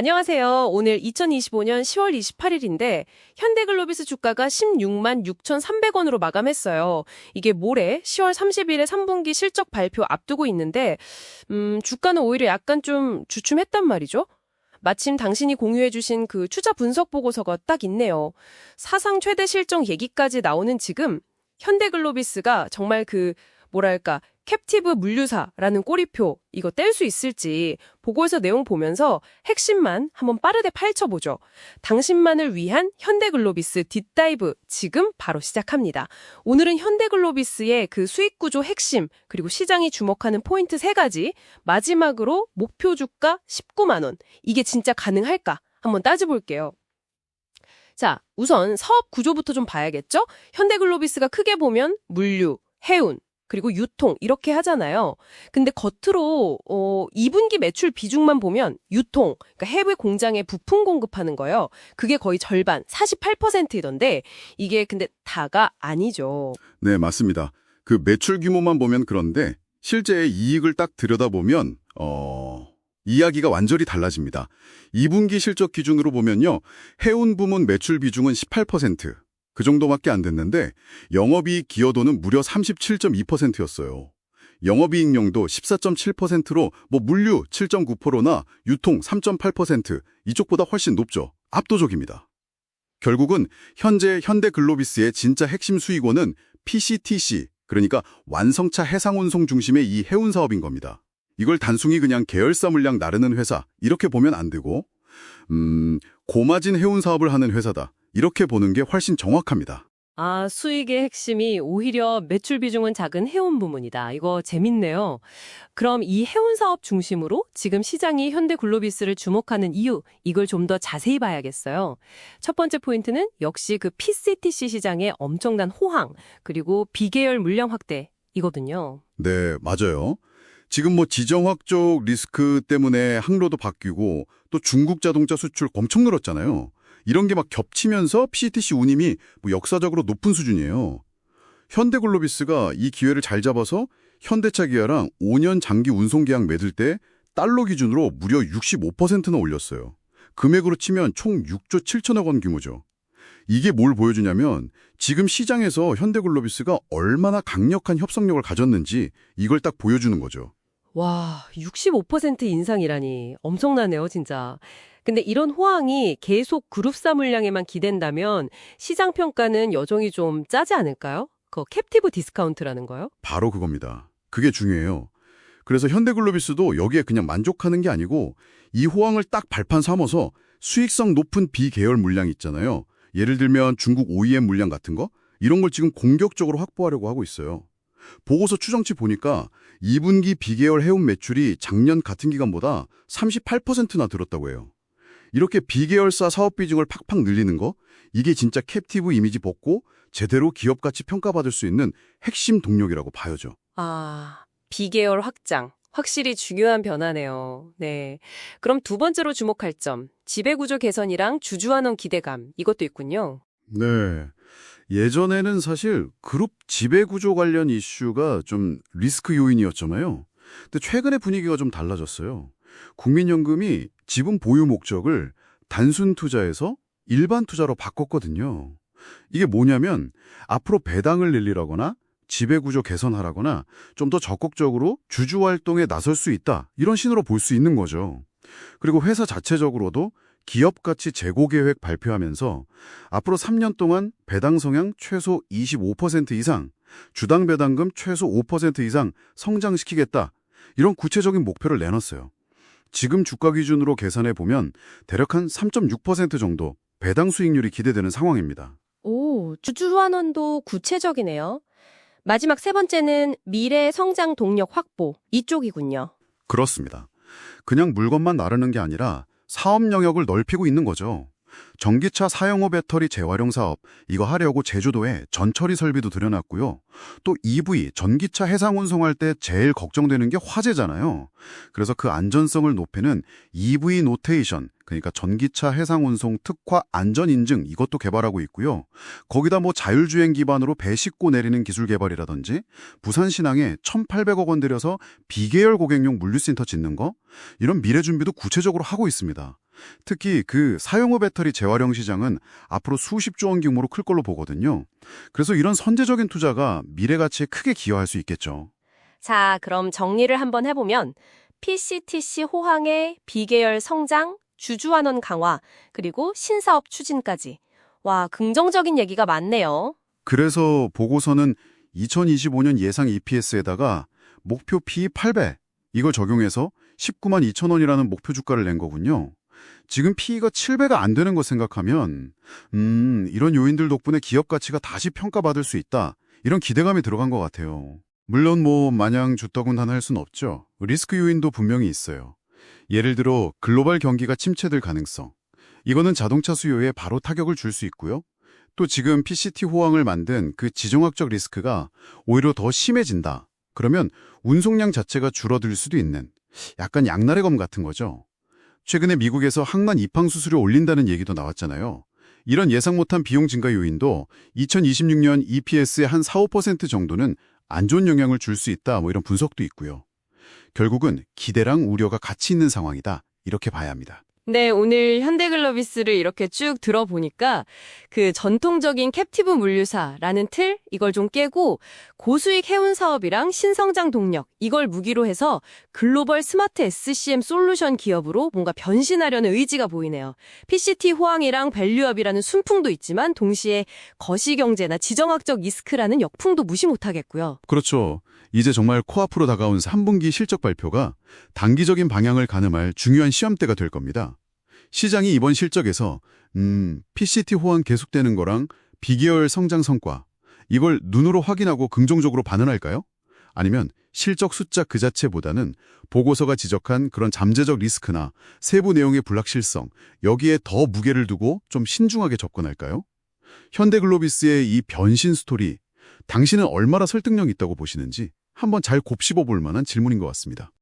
안녕하세요. 오늘 2025년 10월 28일인데 현대글로비스 주가가 16만 6,300원으로 마감했어요. 이게 모레 10월 30일에 3분기 실적 발표 앞두고 있는데 주가는 오히려 약간 좀 주춤했단 말이죠. 마침 당신이 공유해주신 그 투자 분석 보고서가 딱 있네요. 사상 최대 실적 얘기까지 나오는 지금 현대글로비스가 정말 뭐랄까 캡티브 물류사라는 꼬리표 이거 뗄 수 있을지 보고서 내용 보면서 핵심만 한번 빠르게 파헤쳐보죠. 당신만을 위한 현대글로비스 딥다이브 지금 바로 시작합니다. 오늘은 현대글로비스의 그 수익구조 핵심 그리고 시장이 주목하는 포인트 3가지 마지막으로 목표 주가 19만 원 이게 진짜 가능할까 한번 따져볼게요. 자, 우선 사업 구조부터 좀 봐야겠죠? 현대글로비스가 크게 보면 물류, 해운 그리고 유통 이렇게 하잖아요. 근데 겉으로 2분기 매출 비중만 보면 유통, 그러니까 해외 공장에 부품 공급하는 거요. 그게 거의 절반, 48%이던데 이게 근데 다가 아니죠. 네, 맞습니다. 그 매출 규모만 보면 그런데 실제 이익을 딱 들여다보면 이야기가 완전히 달라집니다. 2분기 실적 기준으로 보면요. 해운 부문 매출 비중은 18%. 그 정도밖에 안 됐는데 영업이익 기여도는 무려 37.2%였어요. 영업이익률도 14.7%로 물류 7.9%나 유통 3.8% 이쪽보다 훨씬 높죠. 압도적입니다. 결국은 현재 현대글로비스의 진짜 핵심 수익원은 PCTC, 그러니까 완성차 해상운송 중심의 이 해운 사업인 겁니다. 이걸 단순히 그냥 계열사 물량 나르는 회사 이렇게 보면 안 되고 고마진 해운 사업을 하는 회사다. 이렇게 보는 게 훨씬 정확합니다. 아, 수익의 핵심이 오히려 매출 비중은 작은 해운 부문이다. 이거 재밌네요. 그럼 이 해운 사업 중심으로 지금 시장이 현대글로비스를 주목하는 이유, 이걸 좀 더 자세히 봐야겠어요. 첫 번째 포인트는 역시 그 PCTC 시장의 엄청난 호황, 그리고 비계열 물량 확대, 이거든요. 네, 맞아요. 지금 지정학 쪽 리스크 때문에 항로도 바뀌고 또 중국 자동차 수출 엄청 늘었잖아요. 이런 게 막 겹치면서 PCTC 운임이 역사적으로 높은 수준이에요. 현대글로비스가 이 기회를 잘 잡아서 현대차 기아랑 5년 장기 운송 계약 맺을 때 달러 기준으로 무려 65%나 올렸어요. 금액으로 치면 총 6조 7천억 원 규모죠. 이게 뭘 보여주냐면 지금 시장에서 현대글로비스가 얼마나 강력한 협상력을 가졌는지 이걸 딱 보여주는 거죠. 와, 65% 인상이라니 엄청나네요, 진짜. 근데 이런 호황이 계속 그룹사 물량에만 기댄다면 시장 평가는 여전히 좀 짜지 않을까요? 그 캡티브 디스카운트라는 거요? 바로 그겁니다. 그게 중요해요. 그래서 현대글로비스도 여기에 그냥 만족하는 게 아니고 이 호황을 딱 발판 삼아서 수익성 높은 비계열 물량 있잖아요. 예를 들면 중국 OEM 물량 같은 거? 이런 걸 지금 공격적으로 확보하려고 하고 있어요. 보고서 추정치 보니까 2분기 비계열 해운 매출이 작년 같은 기간보다 38%나 늘었다고 해요. 이렇게 비계열사 사업 비중을 팍팍 늘리는 거, 이게 진짜 캡티브 이미지 벗고 제대로 기업가치 평가받을 수 있는 핵심 동력이라고 봐야죠. 아, 비계열 확장. 확실히 중요한 변화네요. 네. 그럼 두 번째로 주목할 점, 지배구조 개선이랑 주주환원 기대감, 이것도 있군요. 네. 예전에는 사실 그룹 지배구조 관련 이슈가 좀 리스크 요인이었잖아요. 근데 최근에 분위기가 좀 달라졌어요. 국민연금이 지분 보유 목적을 단순 투자에서 일반 투자로 바꿨거든요. 이게 뭐냐면 앞으로 배당을 늘리라거나 지배구조 개선하라거나 좀 더 적극적으로 주주활동에 나설 수 있다. 이런 신호로 볼 수 있는 거죠. 그리고 회사 자체적으로도 기업가치 재고 계획 발표하면서 앞으로 3년 동안 배당 성향 최소 25% 이상, 주당 배당금 최소 5% 이상 성장시키겠다. 이런 구체적인 목표를 내놨어요. 지금 주가 기준으로 계산해 보면 대략 한 3.6% 정도 배당 수익률이 기대되는 상황입니다. 오, 주주환원도 구체적이네요. 마지막 세 번째는 미래 성장 동력 확보, 이쪽이군요. 그렇습니다. 그냥 물건만 나르는 게 아니라 사업 영역을 넓히고 있는 거죠. 전기차 사용호 배터리 재활용 사업, 이거 하려고 제주도에 전처리 설비도 들여놨고요. 또 EV, 전기차 해상 운송할 때 제일 걱정되는 게 화재잖아요. 그래서 그 안전성을 높이는 EV 노테이션, 그러니까 전기차 해상 운송 특화 안전 인증 이것도 개발하고 있고요. 거기다 자율주행 기반으로 배 싣고 내리는 기술 개발이라든지 부산신항에 1,800억 원 들여서 비계열 고객용 물류센터 짓는 거, 이런 미래 준비도 구체적으로 하고 있습니다. 특히 그 사용후 배터리 재활용 시장은 앞으로 수십조 원 규모로 클 걸로 보거든요. 그래서 이런 선제적인 투자가 미래 가치에 크게 기여할 수 있겠죠. 자, 그럼 정리를 한번 해보면 PCTC 호황의 비계열 성장, 주주환원 강화, 그리고 신사업 추진까지. 와, 긍정적인 얘기가 많네요. 그래서 보고서는 2025년 예상 EPS에다가 목표 P 8배, 이걸 적용해서 19만 2천 원이라는 목표 주가를 낸 거군요. 지금 PE가 7배가 안 되는 거 생각하면 이런 요인들 덕분에 기업 가치가 다시 평가받을 수 있다. 이런 기대감이 들어간 것 같아요. 물론 마냥 쥐떠군다나 수는 없죠. 리스크 요인도 분명히 있어요. 예를 들어 글로벌 경기가 침체될 가능성. 이거는 자동차 수요에 바로 타격을 줄 수 있고요. 또 지금 PCT 호황을 만든 그 지정학적 리스크가 오히려 더 심해진다. 그러면 운송량 자체가 줄어들 수도 있는 약간 양날의 검 같은 거죠. 최근에 미국에서 항만 입항 수수료 올린다는 얘기도 나왔잖아요. 이런 예상 못한 비용 증가 요인도 2026년 EPS의 한 4~5% 정도는 안 좋은 영향을 줄 수 있다. 이런 분석도 있고요. 결국은 기대랑 우려가 같이 있는 상황이다. 이렇게 봐야 합니다. 네, 오늘 현대글로비스를 이렇게 쭉 들어보니까 그 전통적인 캡티브 물류사라는 틀, 이걸 좀 깨고 고수익 해운 사업이랑 신성장 동력, 이걸 무기로 해서 글로벌 스마트 SCM 솔루션 기업으로 뭔가 변신하려는 의지가 보이네요. PCT 호황이랑 밸류업이라는 순풍도 있지만 동시에 거시경제나 지정학적 리스크라는 역풍도 무시 못하겠고요. 그렇죠. 이제 정말 코앞으로 다가온 3분기 실적 발표가 단기적인 방향을 가늠할 중요한 시험대가 될 겁니다. 시장이 이번 실적에서 PCT 호황 계속되는 거랑 비계열 성장 성과, 이걸 눈으로 확인하고 긍정적으로 반응할까요? 아니면 실적 숫자 그 자체보다는 보고서가 지적한 그런 잠재적 리스크나 세부 내용의 불확실성, 여기에 더 무게를 두고 좀 신중하게 접근할까요? 현대글로비스의 이 변신 스토리, 당신은 얼마나 설득력 있다고 보시는지 한번 잘 곱씹어 볼 만한 질문인 것 같습니다.